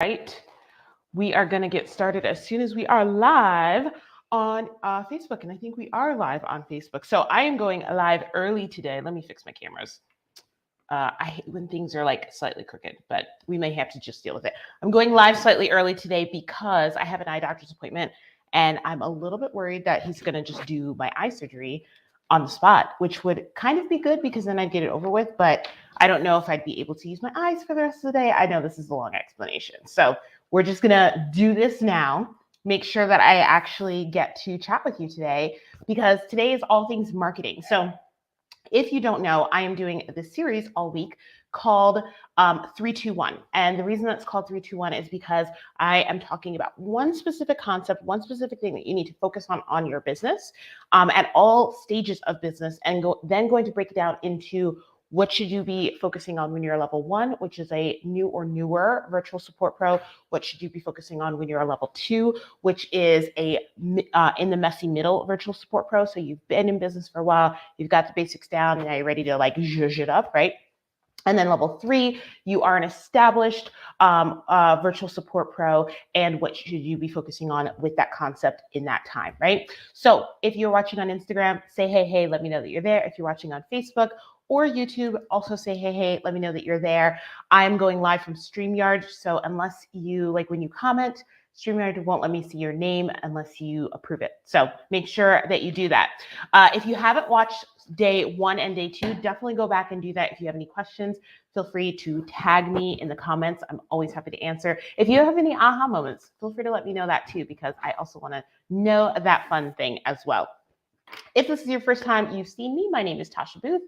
Right. We are going to get started as soon as we are live on Facebook. And I think we are live on Facebook. So I am going live early today. Let me fix my cameras. I hate when things are like slightly crooked, but we may have to just deal with it. I'm going live slightly early today because I have an eye doctor's appointment and I'm a little bit worried that he's going to just do my eye surgery on the spot, which would kind of be good because then I'd get it over with. But I don't know if I'd be able to use my eyes for the rest of the day. I know this is a long explanation. So we're just going to do this now. Make sure that I actually get to chat with you today because today is all things marketing. So if you don't know, I am doing this series all week called 321. And the reason that's called 321 is because I am talking about one specific concept, one specific thing that you need to focus on your business at all stages of business, and then going to break it down into what should you be focusing on when you're a level 1, which is a new or newer virtual support pro? What should you be focusing on when you're a level 2, which is a in the messy middle virtual support pro? So you've been in business for a while, you've got the basics down, and now you're ready to like zhuzh it up, right? And then level 3, you are an established virtual support pro, and what should you be focusing on with that concept in that time, right? So if you're watching on Instagram, say hey, let me know that you're there. If you're watching on Facebook or YouTube, also say hey, let me know that you're there. I'm going live from StreamYard, so unless you, like when you comment, StreamYard won't let me see your name unless you approve it. So make sure that you do that. If you haven't watched day 1 and day 2, definitely go back and do that. If you have any questions, feel free to tag me in the comments. I'm always happy to answer. If you have any aha moments, feel free to let me know that too, because I also want to know that fun thing as well. If this is your first time you've seen me, my name is Tasha Booth,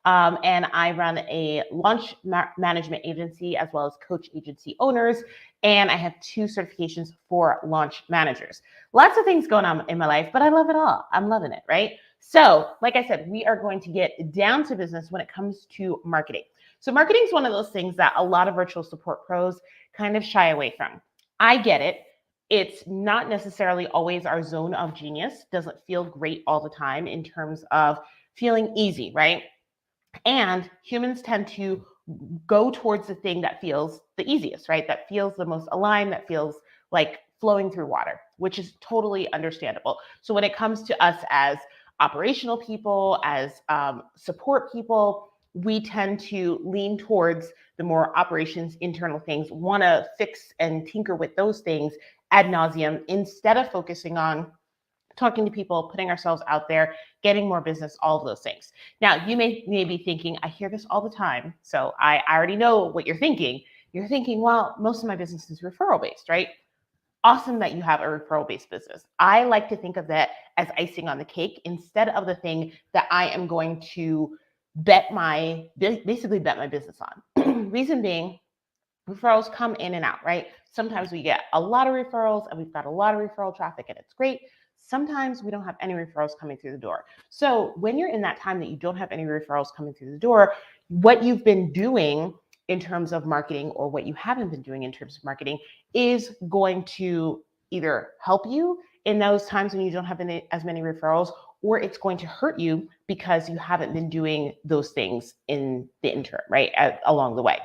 and I run a launch management agency as well as coach agency owners, and I have 2 certifications for launch managers. Lots of things going on in my life, but I love it all. I'm loving it, right? So, like I said, we are going to get down to business when it comes to marketing. So marketing is one of those things that a lot of virtual support pros kind of shy away from. I get it. It's not necessarily always our zone of genius, doesn't feel great all the time in terms of feeling easy, right? And humans tend to go towards the thing that feels the easiest, right? That feels the most aligned, that feels like flowing through water, which is totally understandable. So when it comes to us as operational people, as support people, we tend to lean towards the more operations, internal things, want to fix and tinker with those things ad nauseum instead of focusing on talking to people, putting ourselves out there, getting more business, all of those things. Now, you may be thinking, I hear this all the time, so I already know what you're thinking. You're thinking, well, most of my business is referral based, right? Awesome that you have a referral based business. I like to think of that as icing on the cake instead of the thing that I am going to basically bet my business on. Reason being, referrals come in and out, right? Sometimes we get a lot of referrals and we've got a lot of referral traffic and it's great. Sometimes we don't have any referrals coming through the door. So when you're in that time that you don't have any referrals coming through the door, what you've been doing in terms of marketing or what you haven't been doing in terms of marketing is going to either help you in those times when you don't have as many referrals, or it's going to hurt you because you haven't been doing those things in the interim, right? Along the way.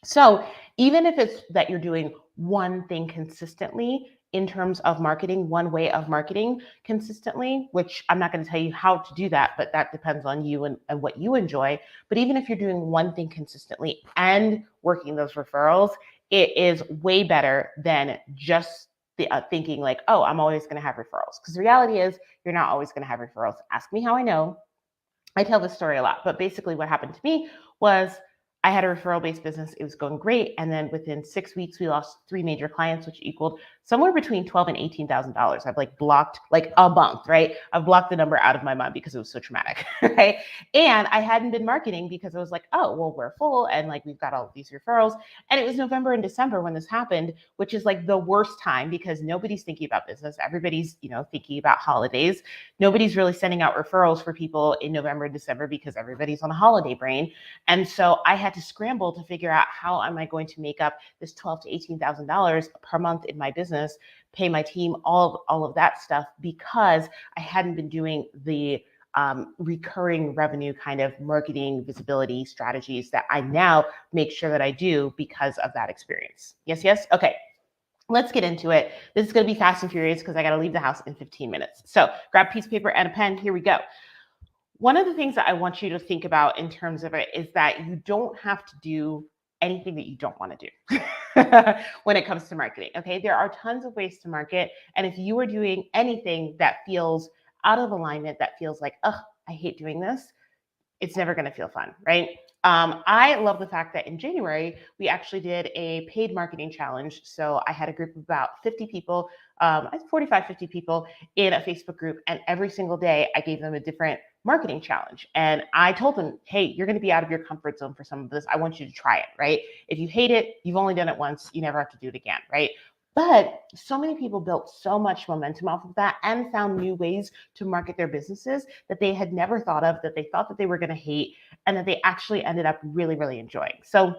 So even if it's that you're doing one thing consistently in terms of marketing, one way of marketing consistently, which I'm not going to tell you how to do that, but that depends on you and what you enjoy. But even if you're doing one thing consistently and working those referrals, it is way better than just thinking like, oh, I'm always going to have referrals. Because the reality is you're not always going to have referrals. Ask me how I know. I tell this story a lot, but basically what happened to me was I had a referral-based business. It was going great. And then within 6 weeks, we lost 3 major clients, which equaled somewhere between $12,000 and $18,000. I've like blocked like a month, right? I've blocked the number out of my mind because it was so traumatic, right? And I hadn't been marketing because I was like, oh, well, we're full and like we've got all of these referrals. And it was November and December when this happened, which is like the worst time because nobody's thinking about business. Everybody's, thinking about holidays. Nobody's really sending out referrals for people in November and December because everybody's on a holiday brain. And so I had to scramble to figure out how am I going to make up this $12,000 to $18,000 per month in my business, pay my team, all of that stuff, because I hadn't been doing the recurring revenue kind of marketing visibility strategies that I now make sure that I do because of that experience. Yes, yes? Okay. Let's get into it. This is going to be fast and furious because I got to leave the house in 15 minutes. So grab a piece of paper and a pen. Here we go. One of the things that I want you to think about in terms of it is that you don't have to do anything that you don't want to do when it comes to marketing. Okay, there are tons of ways to market. And if you are doing anything that feels out of alignment, that feels like, oh, I hate doing this, it's never going to feel fun, right? I love the fact that in January, we actually did a paid marketing challenge. So I had a group of about 50 people, 45, 50 people in a Facebook group. And every single day I gave them a different marketing challenge. And I told them, hey, you're going to be out of your comfort zone for some of this. I want you to try it, right? If you hate it, you've only done it once. You never have to do it again, right? But so many people built so much momentum off of that and found new ways to market their businesses that they had never thought of, that they thought that they were going to hate, and that they actually ended up really, really enjoying. So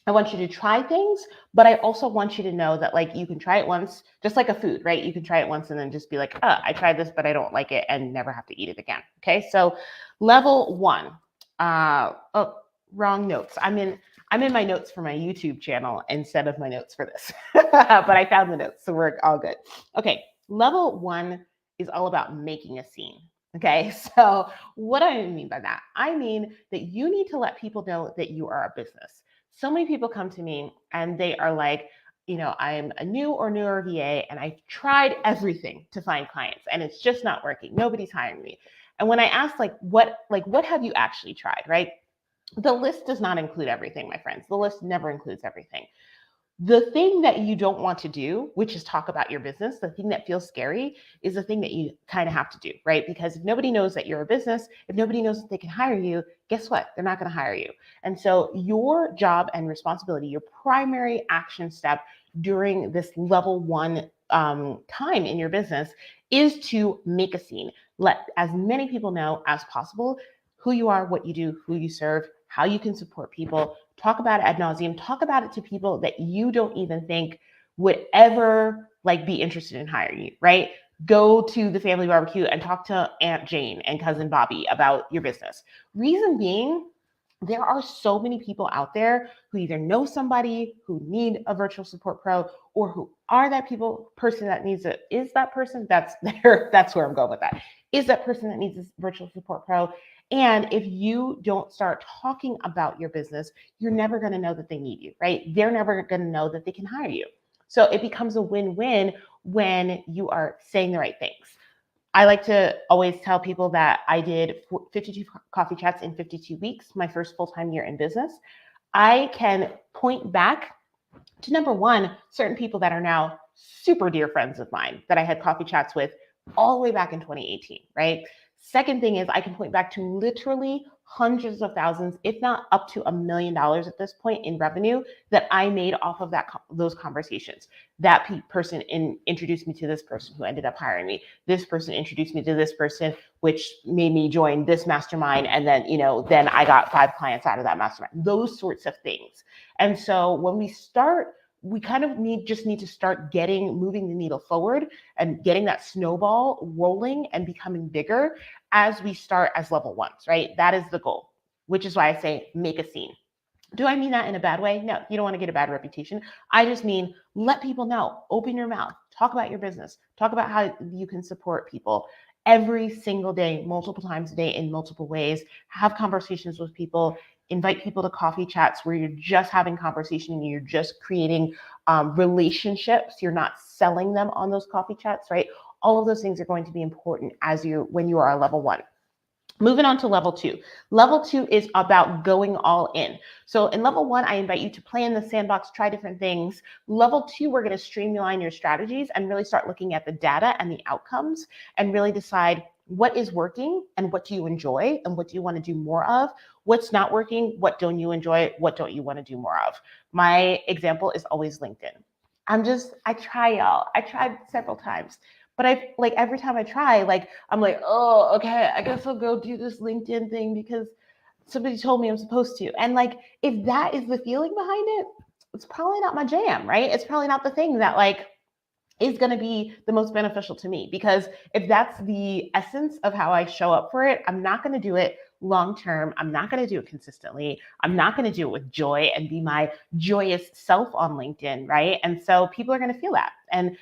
I want you to try things, but I also want you to know that like you can try it once, just like a food, right? You can try it once and then just be like, oh, I tried this, but I don't like it, and never have to eat it again. Okay, so level one. Oh, wrong notes. I'm in my notes for my YouTube channel instead of my notes for this, but I found the notes, so we're all good. Okay, level one is all about making a scene. Okay, so what do I mean by that? I mean that you need to let people know that you are a business. So many people come to me and they are like, you know, I'm a new or newer VA and I tried everything to find clients and it's just not working. Nobody's hiring me. And when I ask what have you actually tried, right? The list does not include everything, my friends. The list never includes everything. The thing that you don't want to do, which is talk about your business, the thing that feels scary is the thing that you kind of have to do, right? Because if nobody knows that you're a business, if nobody knows that they can hire you, guess what? They're not going to hire you. And so your job and responsibility, your primary action step during this level one time in your business is to make a scene. Let as many people know as possible who you are, what you do, who you serve, how you can support people. Talk about it ad nauseum. Talk about it to people that you don't even think would ever be interested in hiring you, right? Go to the family barbecue and talk to Aunt Jane and cousin Bobby about your business. Reason being, there are so many people out there who either know somebody who need a virtual support pro or who are that person that needs it. Is that person? That's where I'm going with that. Is that person that needs a virtual support pro? And if you don't start talking about your business, you're never going to know that they need you, right? They're never going to know that they can hire you. So it becomes a win-win when you are saying the right things. I like to always tell people that I did 52 coffee chats in 52 weeks, my first full-time year in business. I can point back to number one, certain people that are now super dear friends of mine that I had coffee chats with all the way back in 2018, right? Second thing is I can point back to literally hundreds of thousands, if not up to $1 million at this point in revenue that I made off of those conversations. That person introduced me to this person who ended up hiring me. This person introduced me to this person, which made me join this mastermind. And then, then I got 5 clients out of that mastermind, those sorts of things. And so when we start, we kind of need to start moving the needle forward and getting that snowball rolling and becoming bigger as we start as level ones, right? That is the goal, which is why I say make a scene. Do I mean that in a bad way? No, you don't want to get a bad reputation. I just mean let people know, open your mouth, talk about your business, talk about how you can support people every single day, multiple times a day in multiple ways, have conversations with people, invite people to coffee chats where you're just having conversation and you're just creating relationships. You're not selling them on those coffee chats, right? All of those things are going to be important when you are a level one. Moving on to level two. Level two is about going all in. So in level one, I invite you to play in the sandbox, try different things. Level two, we're going to streamline your strategies and really start looking at the data and the outcomes and really decide what is working and what do you enjoy and what do you want to do more of? What's not working? What don't you enjoy? What don't you want to do more of? My example is always LinkedIn. I try, y'all. I tried several times. But every time I try, I'm like, oh, okay, I guess I'll go do this LinkedIn thing because somebody told me I'm supposed to. And if that is the feeling behind it, it's probably not my jam, right? It's probably not the thing that is going to be the most beneficial to me, because if that's the essence of how I show up for it, I'm not going to do it long term. I'm not going to do it consistently. I'm not going to do it with joy and be my joyous self on LinkedIn, right? And so people are going to feel that. And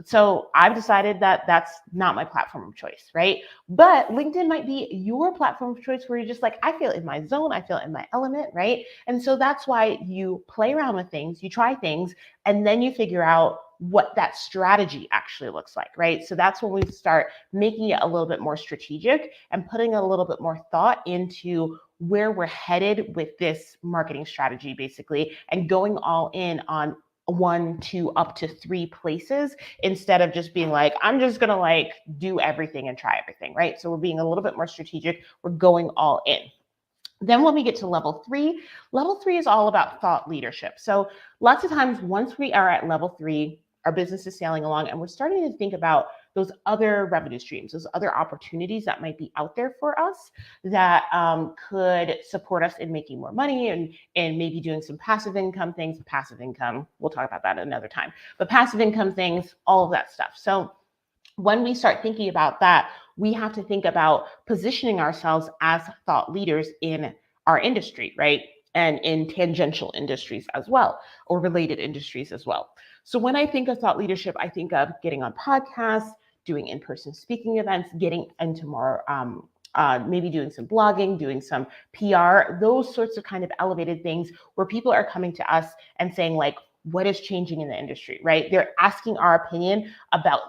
so I've decided that that's not my platform of choice, right? But LinkedIn might be your platform of choice where you're just like, I feel in my zone, I feel in my element, right? And so that's why you play around with things, you try things, and then you figure out what that strategy actually looks like, right? So that's when we start making it a little bit more strategic and putting a little bit more thought into where we're headed with this marketing strategy, basically, and going all in on 1, 2, up to 3 places, instead of just being like, I'm just gonna like do everything and try everything, right? So we're being a little bit more strategic. We're going all in. Then when we get to level 3 is all about thought leadership. So lots of times once we are at level 3, our business is sailing along and we're starting to think about those other revenue streams, those other opportunities that might be out there for us that could support us in making more money, and maybe doing some passive income things. Passive income, we'll talk about that another time, but passive income things, all of that stuff. So when we start thinking about that, we have to think about positioning ourselves as thought leaders in our industry, right? And in tangential industries as well, or related industries as well. So when I think of thought leadership, I think of getting on podcasts, doing in-person speaking events, getting into more, maybe doing some blogging, doing some PR, those sorts of kind of elevated things where people are coming to us and saying like, what is changing in the industry, right? They're asking our opinion about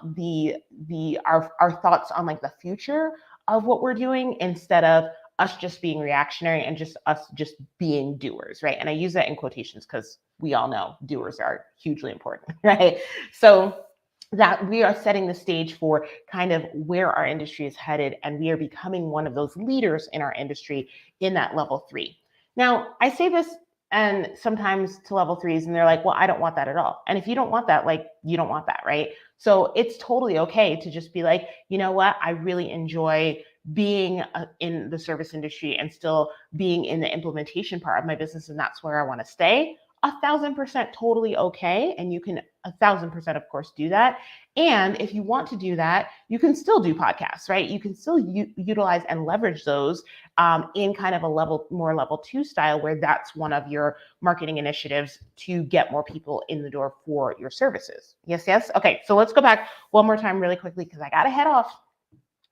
our thoughts on like the future of what we're doing, instead of us just being reactionary and just us just being doers, right? And I use that in quotations because we all know doers are hugely important, right? So that we are setting the stage for kind of where our industry is headed, and we are becoming one of those leaders in our industry in that level 3. Now, I say this and sometimes to level 3s, and they're like, well, I don't want that at all. And if you don't want that, like, you don't want that, right? So it's totally okay to just be like, you know what, I really enjoy being in the service industry and still being in the implementation part of my business, and that's where I want to stay. 1,000% totally okay. And you can 1,000% of course do that. And if you want to do that, you can still do podcasts, right? You can still utilize and leverage those in kind of a level 2 style, where that's one of your marketing initiatives to get more people in the door for your services. Yes, yes. Okay, so let's go back one more time really quickly because I got to head off.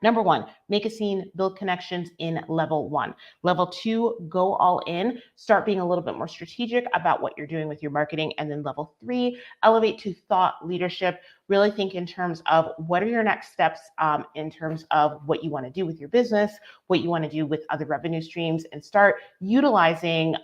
Number 1, make a scene, build connections in level 1. Level 2, go all in, start being a little bit more strategic about what you're doing with your marketing. And then level 3, elevate to thought leadership. Really think in terms of what are your next steps in terms of what you want to do with your business, what you want to do with other revenue streams, and start utilizing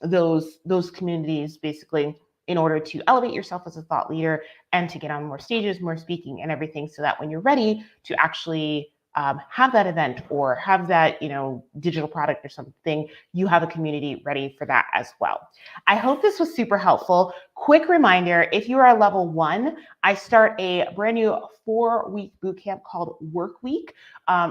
those communities basically in order to elevate yourself as a thought leader and to get on more stages, more speaking and everything, so that when you're ready to actually have that event or have that, digital product or something, you have a community ready for that as well. I hope this was super helpful. Quick reminder, if you are a level 1, I start a brand new 4-week bootcamp called Work Week,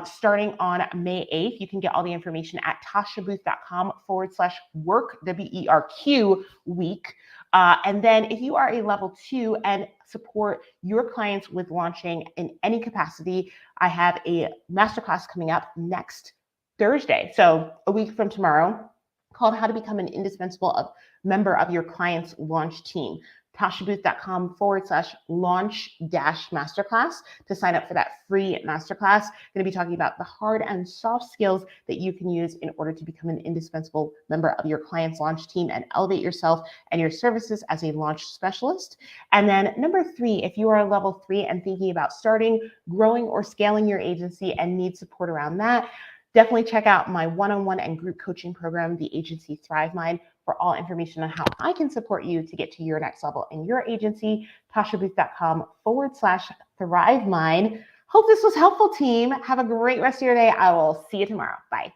starting on May 8th. You can get all the information at tashabooth.com/work, WERQ week. And then if you are a level 2 and support your clients with launching in any capacity, I have a masterclass coming up next Thursday, so a week from tomorrow, called How to Become an Indispensable Member of Your Client's Launch Team. tashabooth.com/launch-masterclass to sign up for that free masterclass. I'm going to be talking about the hard and soft skills that you can use in order to become an indispensable member of your client's launch team and elevate yourself and your services as a launch specialist. And then number 3, if you are a level 3 and thinking about starting, growing, or scaling your agency and need support around that, definitely check out my one-on-one and group coaching program, the Agency Thrive Mind, for all information on how I can support you to get to your next level in your agency. tashabooth.com/Thrive Mind. Hope this was helpful, team. Have a great rest of your day. I will see you tomorrow. Bye.